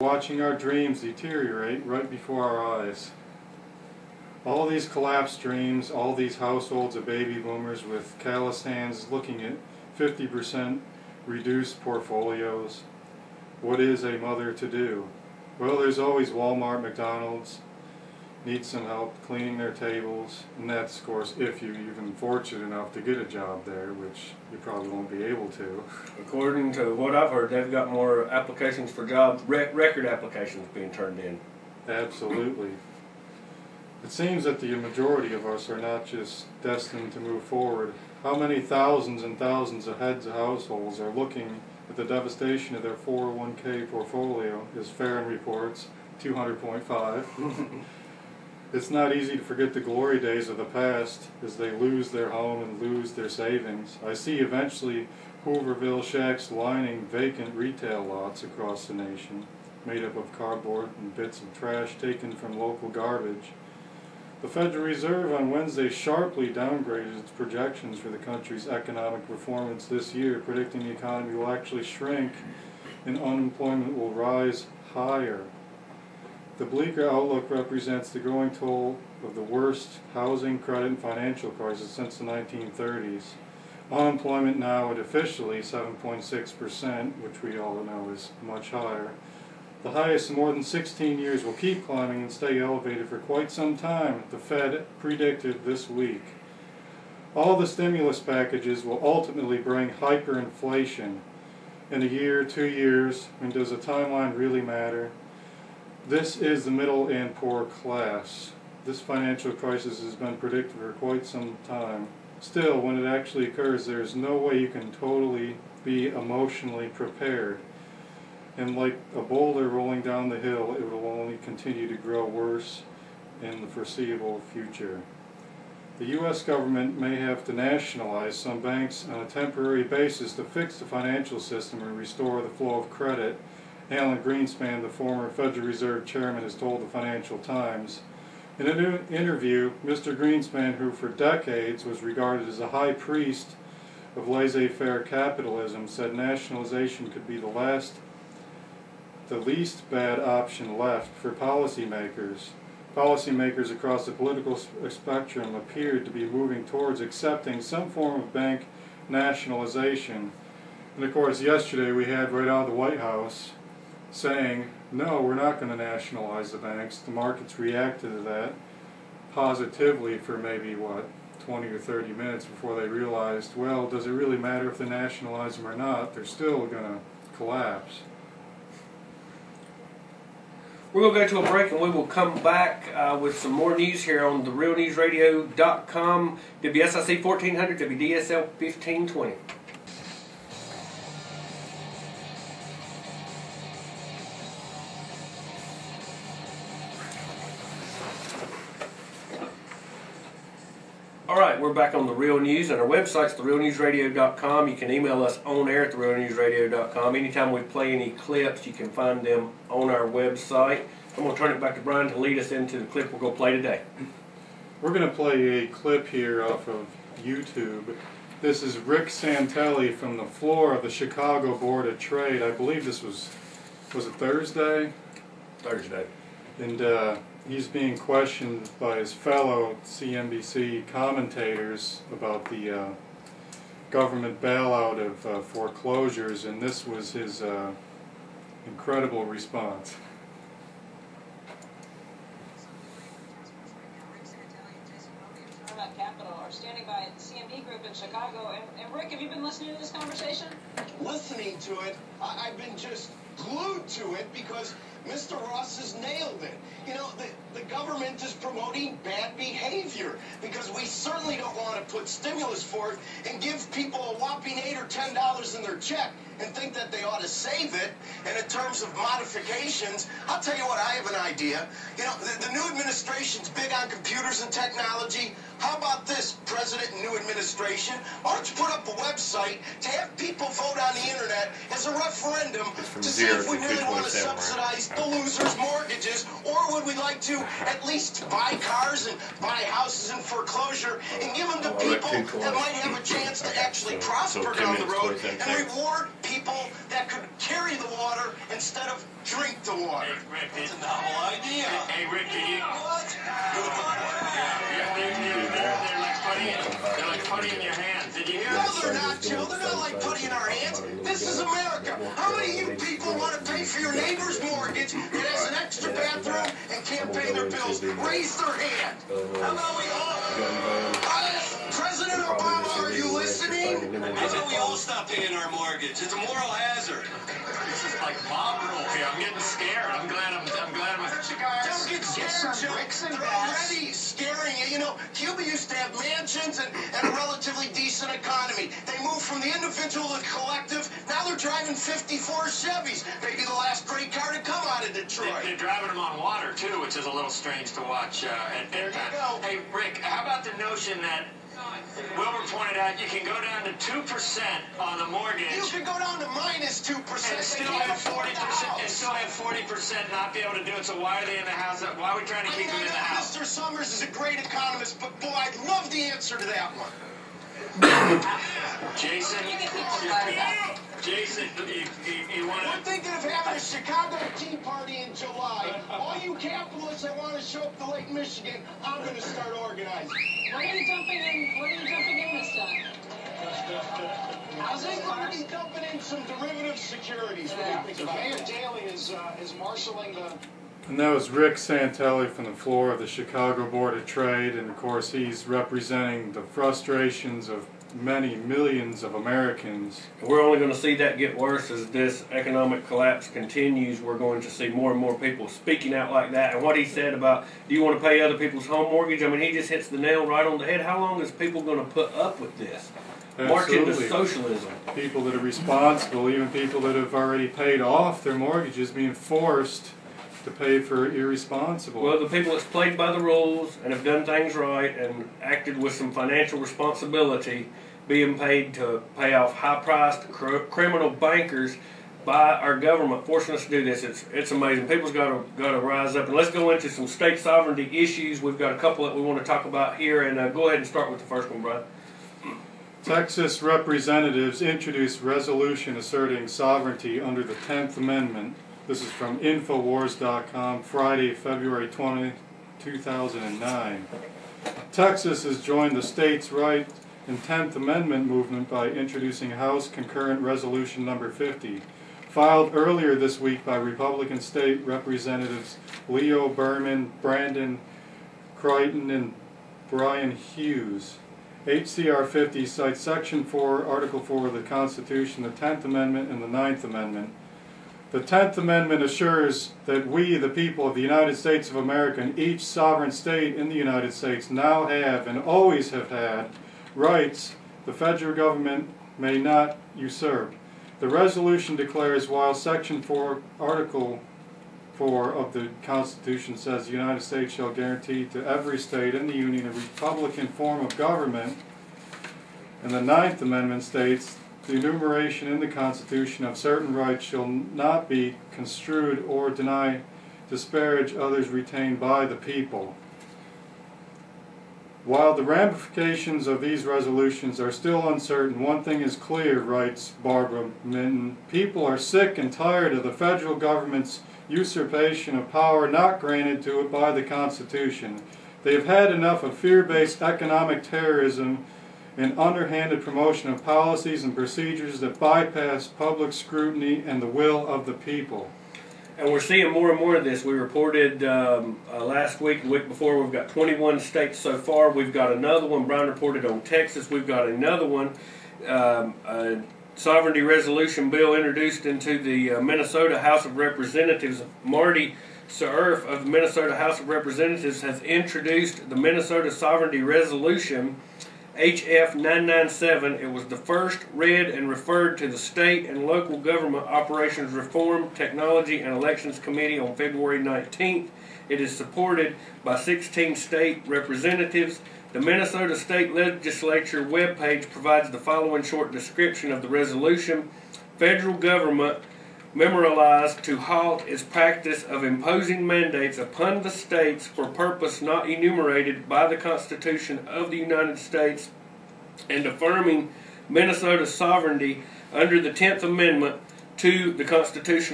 Watching our dreams deteriorate right before our eyes. All these collapsed dreams, all these households of baby boomers with calloused hands looking at 50% reduced portfolios. What is a mother to do? Well, there's always Walmart, McDonald's, need some help cleaning their tables, and that's, of course, if you're even fortunate enough to get a job there, which you probably won't be able to. According to what I've heard, they've got more applications for jobs, record applications being turned in. Absolutely. It seems that the majority of us are not just destined to move forward. How many thousands and thousands of heads of households are looking at the devastation of their 401k portfolio, as Farron reports, 200.5. It's not easy to forget the glory days of the past as they lose their home and lose their savings. I see eventually Hooverville shacks lining vacant retail lots across the nation, made up of cardboard and bits of trash taken from local garbage. The Federal Reserve on Wednesday sharply downgraded its projections for the country's economic performance this year, predicting the economy will actually shrink and unemployment will rise higher. The bleaker outlook represents the growing toll of the worst housing, credit, and financial crisis since the 1930s. Unemployment now at officially 7.6%, which we all know is much higher. The highest in more than 16 years, will keep climbing and stay elevated for quite some time, the Fed predicted this week. All the stimulus packages will ultimately bring hyperinflation. In a year, 2 years, and does a timeline really matter? This is the middle and poor class. This financial crisis has been predicted for quite some time. Still, when it actually occurs, there is no way you can totally be emotionally prepared. And like a boulder rolling down the hill, it will only continue to grow worse in the foreseeable future. The U.S. government may have to nationalize some banks on a temporary basis to fix the financial system and restore the flow of credit. Alan Greenspan, the former Federal Reserve Chairman, has told the Financial Times. In an interview, Mr. Greenspan, who for decades was regarded as a high priest of laissez-faire capitalism, said nationalization could be the least bad option left for policymakers. Policymakers across the political spectrum appeared to be moving towards accepting some form of bank nationalization. And of course, yesterday we had right out of the White House saying, no, we're not going to nationalize the banks. The markets reacted to that positively for maybe, 20 or 30 minutes before they realized, well, does it really matter if they nationalize them or not? They're still going to collapse. We're going to go to a break and we will come back with some more news here on therealnewsradio.com, WSIC 1400, WDSL 1520. Alright, we're back on The Real News, and our website's therealnewsradio.com. You can email us on air at therealnewsradio.com. Anytime we play any clips, you can find them on our website. I'm going to turn it back to Brian to lead us into the clip we're going to play today. We're going to play a clip here off of YouTube. This is Rick Santelli from the floor of the Chicago Board of Trade. I believe this was it Thursday? Thursday. And he's being questioned by his fellow CNBC commentators about the government bailout of foreclosures, and this was his incredible response. Capital are standing by the CMB Group in Chicago. And Rick, have you been listening to this conversation? Listening to it, I've been just glued to it because Mr. Ross has nailed it. You know, the government is promoting bad behavior because we certainly don't want to put stimulus forth and give people a whopping $8 or $10 in their check and think that they ought to save it. And in terms of modifications, I'll tell you what, I have an idea. You know, the new administration's big on computers and technology. How about this, President and new administration? Why don't you put up a website to have people vote on the internet as a referendum to see if we really want to subsidize the losers' mortgages, or would. We'd like to at least buy cars and buy houses in foreclosure and give them to people that might have a chance to actually prosper down the road and reward people that could carry the water instead of drink the water. Hey, Rick, it's a novel idea. Hey, Rick, can you... What? They're like putty in your hands. Did you hear No, that? they're not, Joe. They're not like putty in our hands. This is America. How many of you people want to pay for your neighbor's mortgage that has an extra bathroom and can't pay their bills? Raise their hand. How about we all... President Obama, are you listening? How about we all stop paying our mortgage? It's a moral hazard. This is like mob rule here. I'm getting scared. I'm glad I'm Don't get scared, Joe. They're already scaring you. You know, Cuba used to have mansions and a relatively decent economy. They moved from the individual to the collective. Now they're driving 54 Chevys. Maybe the last great car to come out of Detroit. They're driving them on water, too, which is a little strange to watch. There you go. Hey, Rick, how about the notion that Wilbur pointed out you can go down to 2% on the mortgage. You can go down to minus 2%. And still have 40%. And still have 40% not be able to do it. So why are they in the house? Why are we trying to keep them in the house? Mr. Summers is a great economist, but boy, I'd love the answer to that one. Jason, You can keep quiet about it. Jason, you want We're to? thinking of having a Chicago Tea Party in July. All you capitalists that want to show up to Lake Michigan, I'm going to start organizing. What are you jumping in? What are you jumping in this time? I think we're going to be dumping in some derivative securities. What do you think about Mayor that? Daley is marshaling the... And that was Rick Santelli from the floor of the Chicago Board of Trade, and of course he's representing the frustrations of many millions of Americans. We're only going to see that get worse as this economic collapse continues. We're going to see more and more people speaking out like that. And what he said about, do you want to pay other people's home mortgage? I mean, he just hits the nail right on the head. How long is people going to put up with this? March into Absolutely. socialism. People that are responsible, even people that have already paid off their mortgages, being forced to pay for irresponsible. Well, the people that's played by the rules and have done things right and acted with some financial responsibility, being paid to pay off high-priced criminal bankers by our government, forcing us to do this. It's amazing. People's got to rise up. And let's go into some state sovereignty issues. We've got a couple that we want to talk about here, and go ahead and start with the first one, Brian. Texas representatives introduced resolution asserting sovereignty under the 10th Amendment. This is from Infowars.com, Friday, February 20, 2009. Texas has joined the states' right and 10th Amendment movement by introducing House Concurrent Resolution Number 50, filed earlier this week by Republican state representatives Leo Berman, Brandon Crichton, and Brian Hughes. HCR 50 cites Section 4, Article 4 of the Constitution, the 10th Amendment, and the 9th Amendment. The 10th Amendment assures that we, the people of the United States of America, and each sovereign state in the United States now have and always have had rights the federal government may not usurp. The resolution declares while Section 4, Article 4 of the Constitution says the United States shall guarantee to every state in the Union a republican form of government, and the 9th Amendment states the enumeration in the Constitution of certain rights shall not be construed or disparage others retained by the people. While the ramifications of these resolutions are still uncertain, one thing is clear, writes Barbara Minton. People are sick and tired of the federal government's usurpation of power not granted to it by the Constitution. They have had enough of fear-based economic terrorism and underhanded promotion of policies and procedures that bypass public scrutiny and the will of the people. And we're seeing more and more of this. We reported last week, the week before, we've got 21 states so far. We've got another one. Brian reported on Texas. We've got another one. A sovereignty resolution bill introduced into the Minnesota House of Representatives. Marty Surf of the Minnesota House of Representatives has introduced the Minnesota Sovereignty Resolution, HF 997. It was the first read and referred to the State and Local Government Operations Reform, Technology, and Elections Committee on February 19th. It is supported by 16 state representatives. The Minnesota State Legislature webpage provides the following short description of the resolution. Federal government memorialized to halt its practice of imposing mandates upon the states for purpose not enumerated by the Constitution of the United States, and affirming Minnesota's sovereignty under the 10th Amendment to the Constitution of